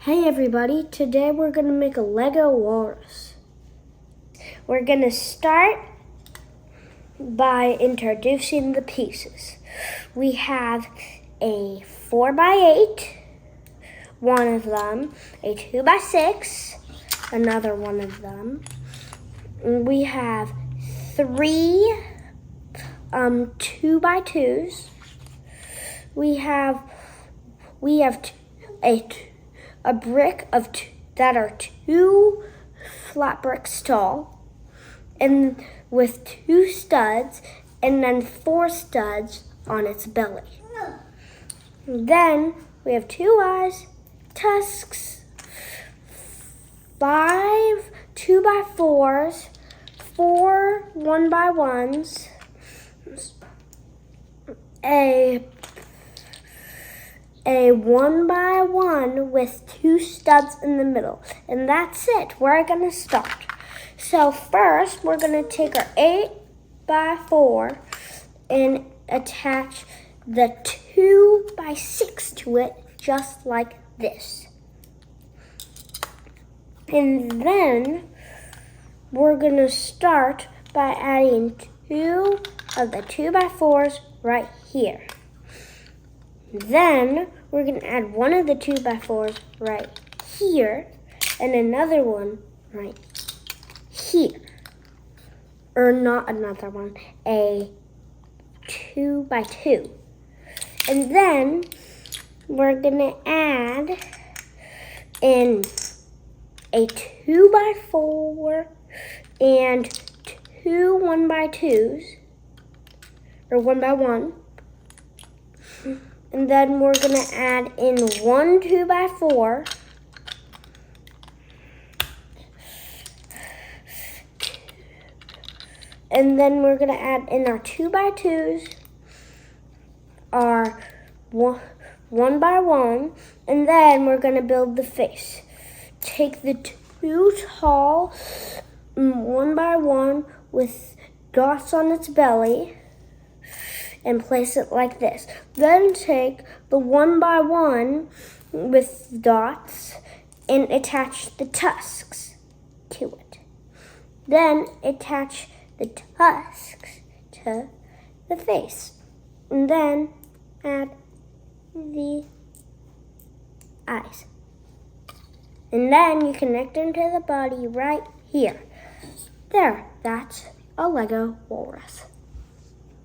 Hey everybody, today we're going to make a Lego Walrus. We're going to start by introducing the pieces. We have a 4x8, one of them, a 2x6, another one of them. We have three 2x2s. We have a brick that are 2 flat bricks tall, and with 2 studs, and then 4 studs on its belly. Then we have 2 eyes, tusks, 5 2x4s, 4 1x1s, a 1x1 with 2 studs in the middle. And that's it. We're going to start. So first, we're going to take our 8x4 and attach the 2x6 to it, just like this. And then we're going to start by adding 2 of the 2x4s right here. Then we're going to add 1 of the 2x4s right here and another one right here. Or not another one, a 2x2. And then we're going to add in a 2x4 and 2 1x2s, or 1x1. And then we're going to add in 1 2x4, and then we're going to add in our 2x2s, our 1x1, and then we're going to build the face. Take the 2 tall 1x1 with dots on its belly and place it like this. Then take the 1x1 with dots and attach the tusks to it. Then attach the tusks to the face. And then add the eyes. And then you connect them to the body right here. There, that's a Lego Walrus.